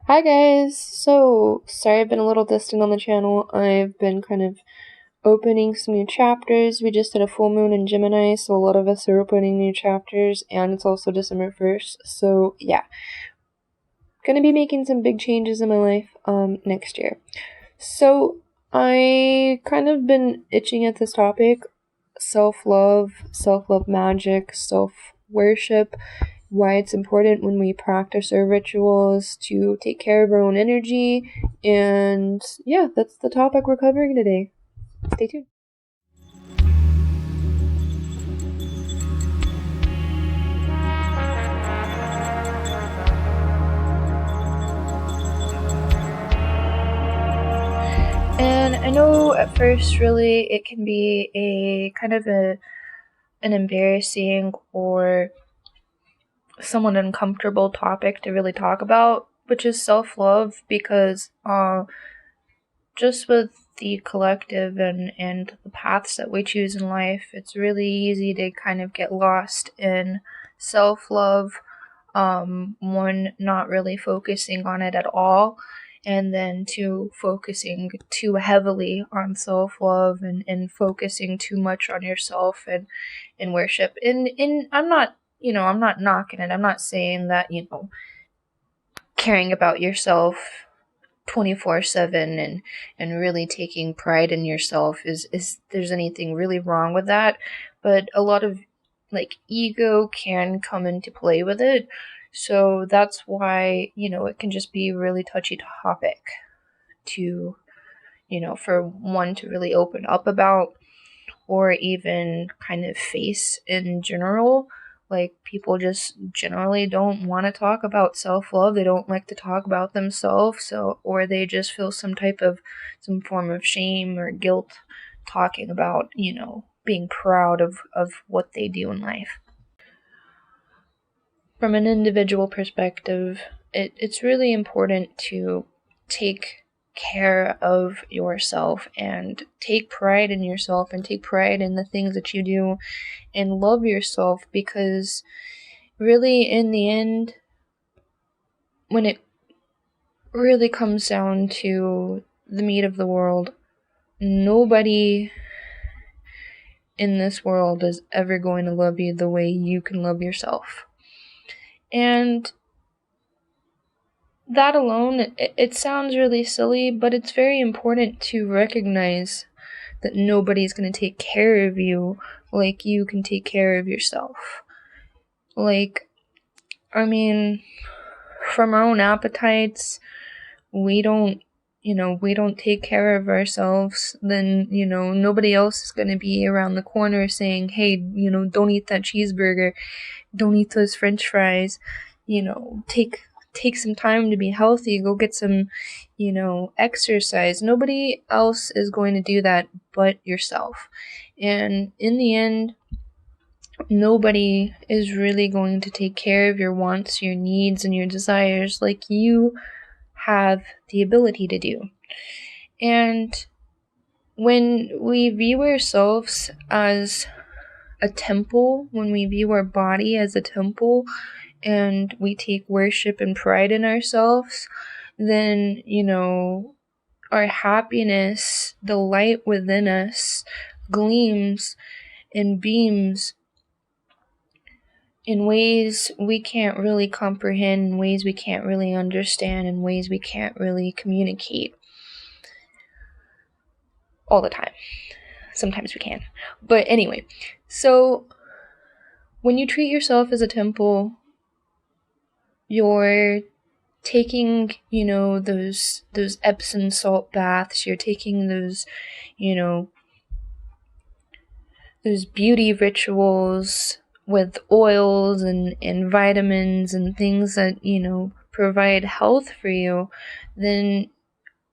Hi guys! So, sorry I've been a little distant on the channel. I've been kind of opening some new chapters. We just did a full moon in Gemini, so a lot of us are opening new chapters, and it's also December 1st. So, yeah. Gonna be making some big changes in my life next year. So, I kind of been itching at this topic. Self-love magic, self-worship, why it's important when we practice our rituals to take care of our own energy. And yeah, that's the topic we're covering today. Stay tuned. And I know at first, really, it can be a kind of an embarrassing or somewhat uncomfortable topic to really talk about, which is self-love, because just with the collective and the paths that we choose in life, it's really easy to kind of get lost in self-love, one, not really focusing on it at all, and then two, focusing too heavily on self-love and focusing too much on yourself and worship. And I'm not, I'm not knocking it. I'm not saying that, caring about yourself 24/7 and really taking pride in yourself is there's anything really wrong with that, but a lot of ego can come into play with it. So that's why, it can just be a really touchy topic to, for one to really open up about, or even kind of face in general. Like, people just generally don't want to talk about self-love. They don't like to talk about themselves, or they just feel some form of shame or guilt talking about, being proud of what they do in life. From an individual perspective, it's really important to take care of yourself and take pride in yourself and take pride in the things that you do and love yourself, because really, in the end, when it really comes down to the meat of the world, nobody in this world is ever going to love you the way you can love yourself. And that alone, it sounds really silly, but it's very important to recognize that nobody's going to take care of you like you can take care of yourself. From our own appetites, we don't take care of ourselves, then, nobody else is going to be around the corner saying, hey, don't eat that cheeseburger, don't eat those french fries, take some time to be healthy, go get some, exercise. Nobody else is going to do that but yourself. And in the end, nobody is really going to take care of your wants, your needs, and your desires like you have the ability to do. And when we view ourselves as a temple, when we view our body as a temple, and we take worship and pride in ourselves, then, our happiness, the light within us, gleams and beams in ways we can't really comprehend, in ways we can't really understand, in ways we can't really communicate all the time. Sometimes we can. But anyway, so when you treat yourself as a temple, you're taking, those Epsom salt baths, you're taking those, those beauty rituals with oils and vitamins and things that, provide health for you, then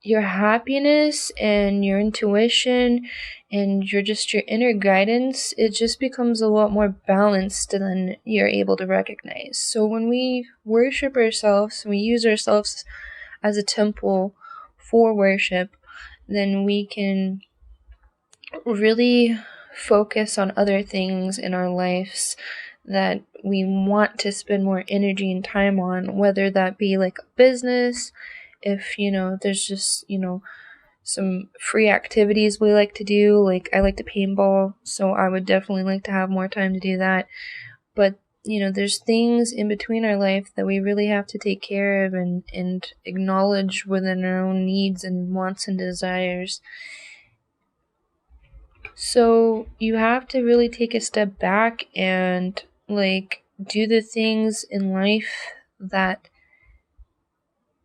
your happiness and your intuition and your inner guidance, it just becomes a lot more balanced than you're able to recognize. So when we worship ourselves, we use ourselves as a temple for worship, then we can really focus on other things in our lives that we want to spend more energy and time on, whether that be like a business, if, there's just, some free activities we like to do. Like, I like to paintball, so I would definitely like to have more time to do that. But, there's things in between our life that we really have to take care of and acknowledge within our own needs and wants and desires. So you have to really take a step back and, do the things in life that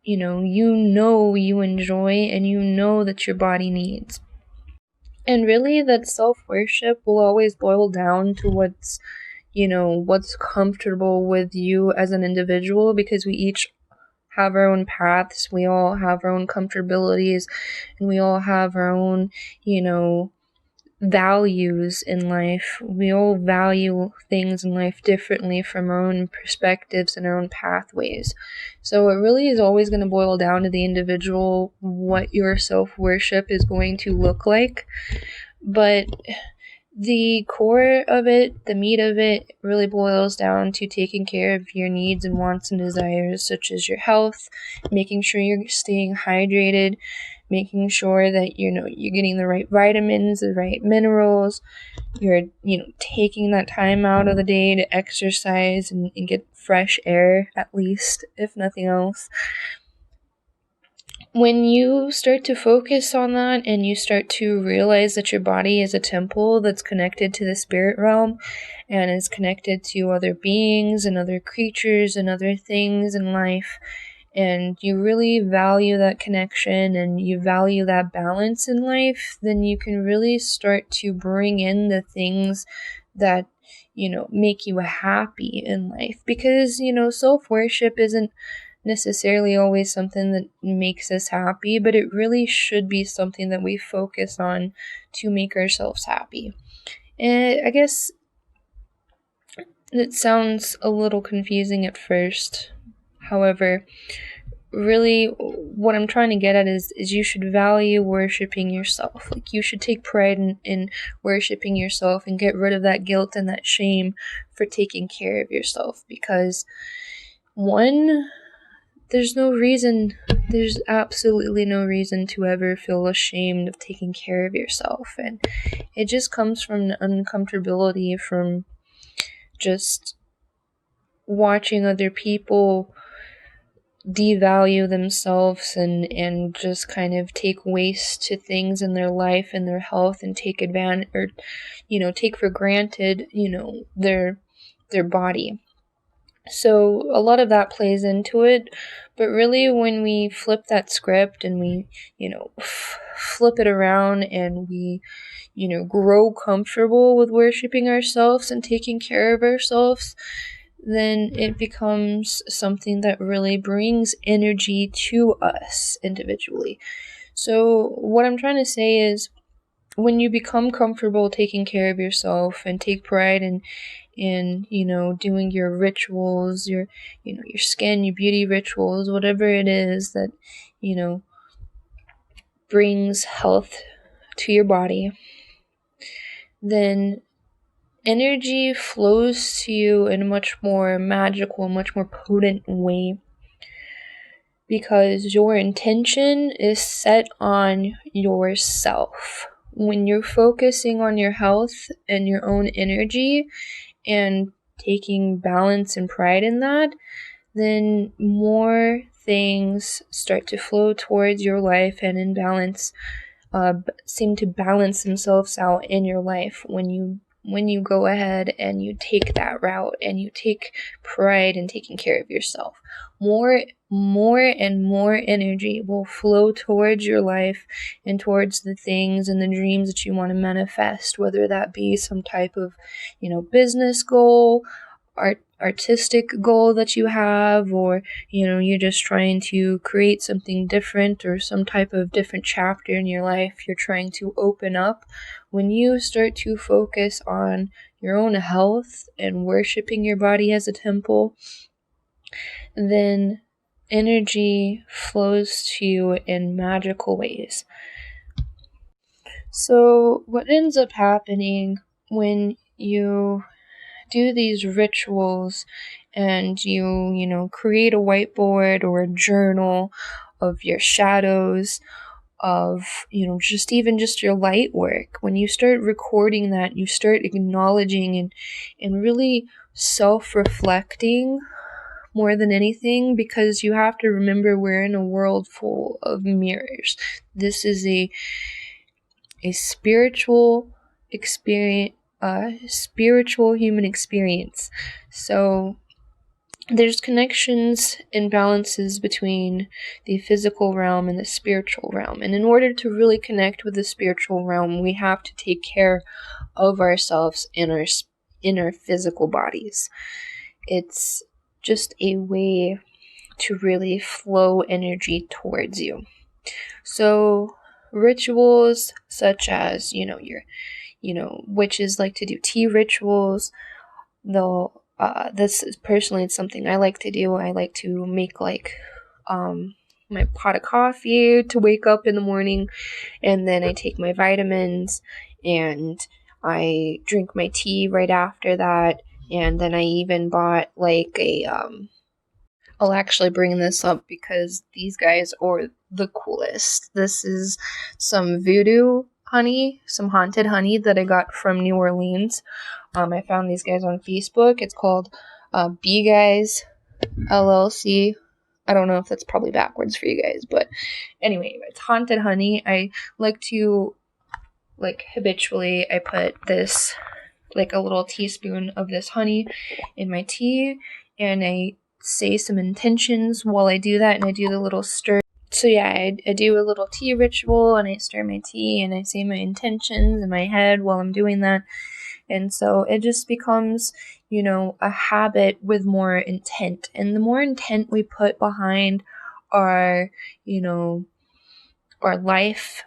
you enjoy and that your body needs. And really, that self-worship will always boil down to what's comfortable with you as an individual, because we each have our own paths, we all have our own comfortabilities, and we all have our own, values in life. We all value things in life differently from our own perspectives and our own pathways. So it really is always going to boil down to the individual, what your self-worship is going to look like. But the core of it, the meat of it, really boils down to taking care of your needs and wants and desires, such as your health, making sure you're staying hydrated, making sure that you're getting the right vitamins, the right minerals, you're taking that time out of the day to exercise and get fresh air, at least, if nothing else. When you start to focus on that and you start to realize that your body is a temple that's connected to the spirit realm and is connected to other beings and other creatures and other things in life, and you really value that connection and you value that balance in life, then you can really start to bring in the things that, make you happy in life. Because, self-worship isn't necessarily always something that makes us happy, but it really should be something that we focus on to make ourselves happy. And I guess it sounds a little confusing at first. However, really what I'm trying to get at is you should value worshiping yourself. Like, you should take pride in worshiping yourself and get rid of that guilt and that shame for taking care of yourself. Because one, there's absolutely no reason to ever feel ashamed of taking care of yourself. And it just comes from the uncomfortability from just watching other people devalue themselves and just kind of take waste to things in their life and their health, and take advantage, or take for granted their body. So a lot of that plays into it. But really, when we flip that script and we flip it around and we grow comfortable with worshiping ourselves and taking care of ourselves, then it becomes something that really brings energy to us individually. So what I'm trying to say is, when you become comfortable taking care of yourself and take pride in doing your rituals, your skin, your beauty rituals, whatever it is that brings health to your body, then energy flows to you in a much more magical, much more potent way, because your intention is set on yourself. When you're focusing on your health and your own energy and taking balance and pride in that, then more things start to flow towards your life and in balance, seem to balance themselves out in your life when you go ahead and you take that route and you take pride in taking care of yourself. More and more energy will flow towards your life and towards the things and the dreams that you want to manifest, whether that be some type of, business goal, artistic goal that you have, or you're just trying to create something different or some type of different chapter in your life you're trying to open up. When you start to focus on your own health and worshiping your body as a temple, then energy flows to you in magical ways. So what ends up happening when you do these rituals and you create a whiteboard or a journal of your shadows, of just your light work, when you start recording that, you start acknowledging and really self-reflecting more than anything, because you have to remember we're in a world full of mirrors. This is a spiritual experience, spiritual human experience. So there's connections and balances between the physical realm and the spiritual realm. And in order to really connect with the spiritual realm, we have to take care of ourselves in our physical bodies. It's just a way to really flow energy towards you. So rituals such as, witches like to do tea rituals. They'll this is personally, it's something I like to do. I like to make my pot of coffee to wake up in the morning, and then I take my vitamins and I drink my tea right after that. And then I even bought I'll actually bring this up because these guys are the coolest. This is some voodoo honey, some haunted honey that I got from New Orleans. I found these guys on Facebook. It's called B Guys LLC. I don't know if that's probably backwards for you guys, but anyway, it's haunted honey. I like to, habitually, I put this, a little teaspoon of this honey in my tea, and I say some intentions while I do that, and I do the little stir. So yeah, I do a little tea ritual, and I stir my tea, and I say my intentions in my head while I'm doing that. And so it just becomes, a habit with more intent. And the more intent we put behind our, our life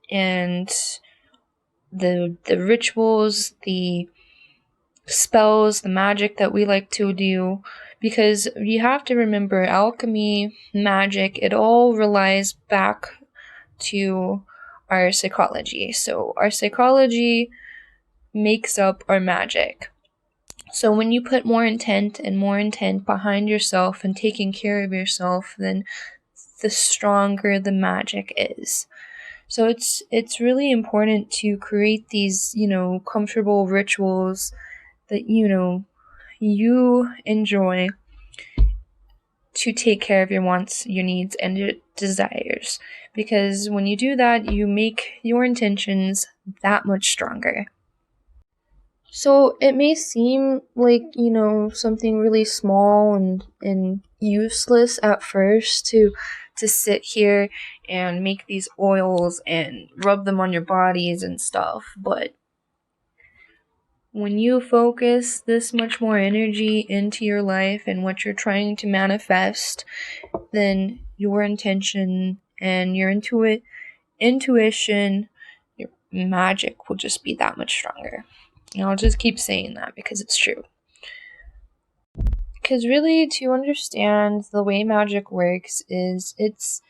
and the rituals, the spells, the magic that we like to do, because you have to remember, alchemy, magic, it all relies back to our psychology. So our psychology makes up our magic. So when you put more intent behind yourself and taking care of yourself, then the stronger the magic is. So it's really important to create these, comfortable rituals that, you enjoy, to take care of your wants, your needs, and your desires. Because when you do that, you make your intentions that much stronger. So it may seem like, something really small and useless at first to sit here and make these oils and rub them on your bodies and stuff, but when you focus this much more energy into your life and what you're trying to manifest, then your intention and your intuition, your magic will just be that much stronger. And I'll just keep saying that because it's true. Because really, to understand the way magic works is it's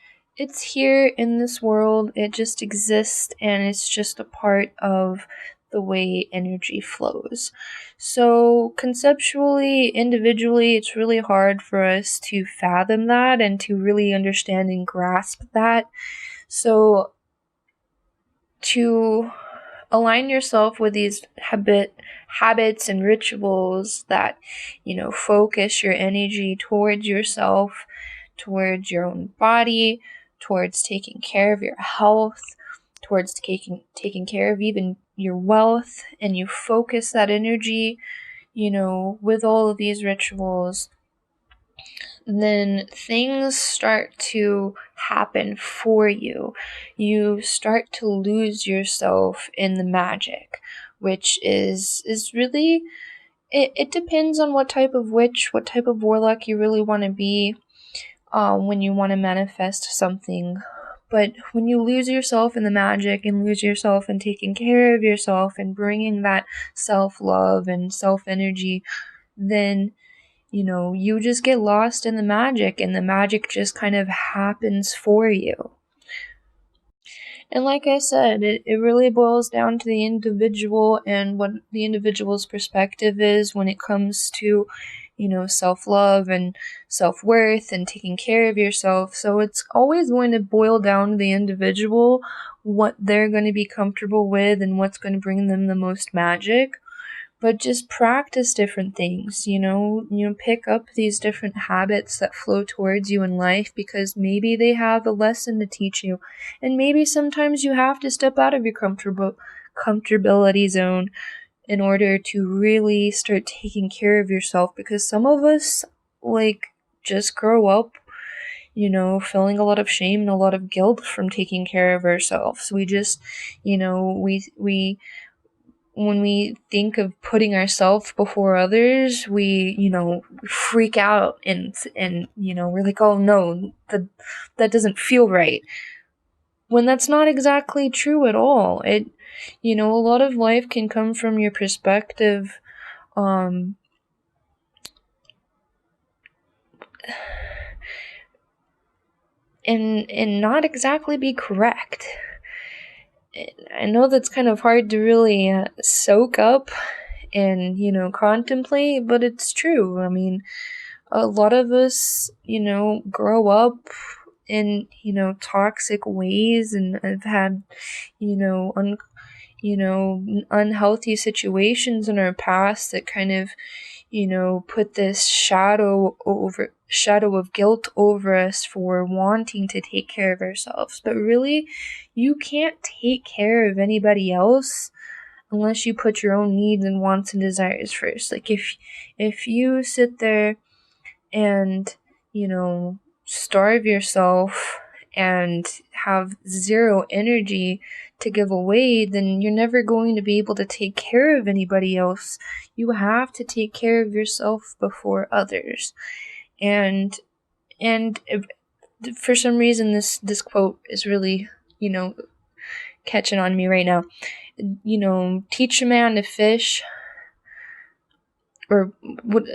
here in this world. It just exists, and it's just a part of the way energy flows. So conceptually, individually, it's really hard for us to fathom that and to really understand and grasp that. So to align yourself with these habits and rituals that, focus your energy towards yourself, towards your own body, towards taking care of your health, towards taking care of even your wealth, and you focus that energy, with all of these rituals, then things start to happen for you. You start to lose yourself in the magic, which is really, it depends on what type of witch, what type of warlock you really want to be when you want to manifest something. But when you lose yourself in the magic and lose yourself in taking care of yourself and bringing that self-love and self-energy, then, you just get lost in the magic, and the magic just kind of happens for you. And like I said, it really boils down to the individual and what the individual's perspective is when it comes to, self-love and self-worth and taking care of yourself. So it's always going to boil down to the individual, what they're going to be comfortable with and what's going to bring them the most magic. But just practice different things, pick up these different habits that flow towards you in life, because maybe they have a lesson to teach you. And maybe sometimes you have to step out of your comfortability zone in order to really start taking care of yourself, because some of us just grow up feeling a lot of shame and a lot of guilt from taking care of ourselves. We just, we when we think of putting ourselves before others, we, freak out and we're like, oh no, that doesn't feel right. When that's not exactly true at all. A lot of life can come from your perspective, and not exactly be correct. I know that's kind of hard to really soak up and, contemplate, but it's true. I mean, a lot of us, grow up in, toxic ways and have had, unhealthy situations in our past that kind of, put this shadow of guilt over us for wanting to take care of ourselves. But really, you can't take care of anybody else unless you put your own needs and wants and desires first. Like if you sit there and, starve yourself and have zero energy to give away, then you're never going to be able to take care of anybody else. You have to take care of yourself before others. And for some reason this quote is really, catching on me right now. Teach a man to fish, or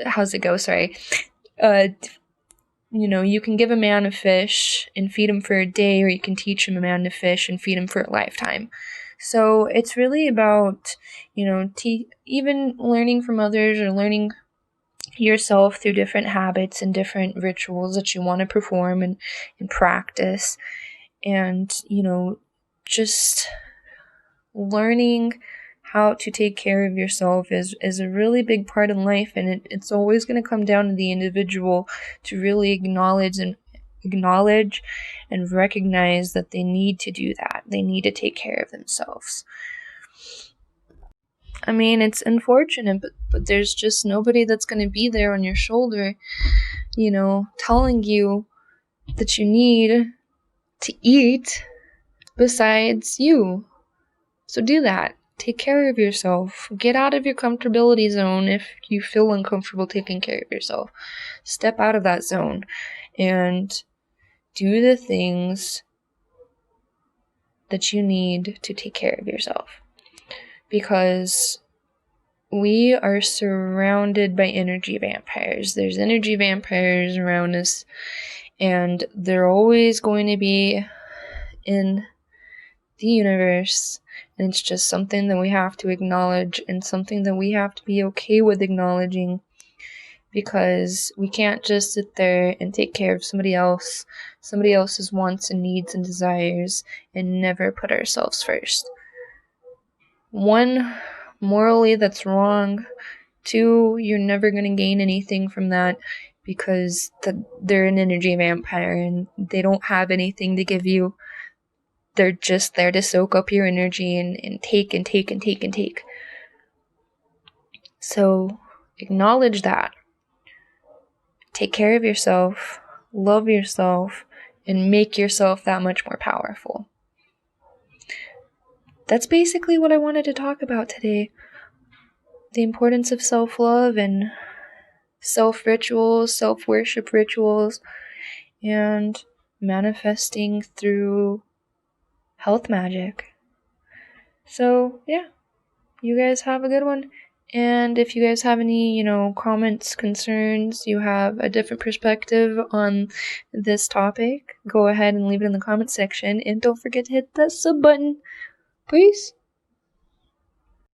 how's it go? Sorry. You can give a man a fish and feed him for a day, or you can teach him a man to fish and feed him for a lifetime. So it's really about, even learning from others or learning yourself through different habits and different rituals that you want to perform and practice. And, just learning how to take care of yourself is a really big part in life, and it's always going to come down to the individual to really acknowledge and recognize that they need to do that. They need to take care of themselves. I mean, it's unfortunate, but there's just nobody that's going to be there on your shoulder, telling you that you need to eat besides you. So do that. Take care of yourself. Get out of your comfortability zone if you feel uncomfortable taking care of yourself. Step out of that zone and do the things that you need to take care of yourself. Because we are surrounded by energy vampires. There's energy vampires around us, and they're always going to be in the universe. And it's just something that we have to acknowledge, and something that we have to be okay with acknowledging, because we can't just sit there and take care of somebody else's wants and needs and desires, and never put ourselves first. One, morally that's wrong. Two, you're never going to gain anything from that, because they're an energy vampire and they don't have anything to give you. They're just there to soak up your energy and take and take and take and take. So acknowledge that. Take care of yourself, love yourself, and make yourself that much more powerful. That's basically what I wanted to talk about today. The importance of self-love and self-rituals, self-worship rituals, and manifesting through health magic. So, yeah, you guys have a good one, And if you guys have any, comments, concerns, you have a different perspective on this topic, go ahead and leave it in the comment section. And don't forget to hit that sub button. Peace.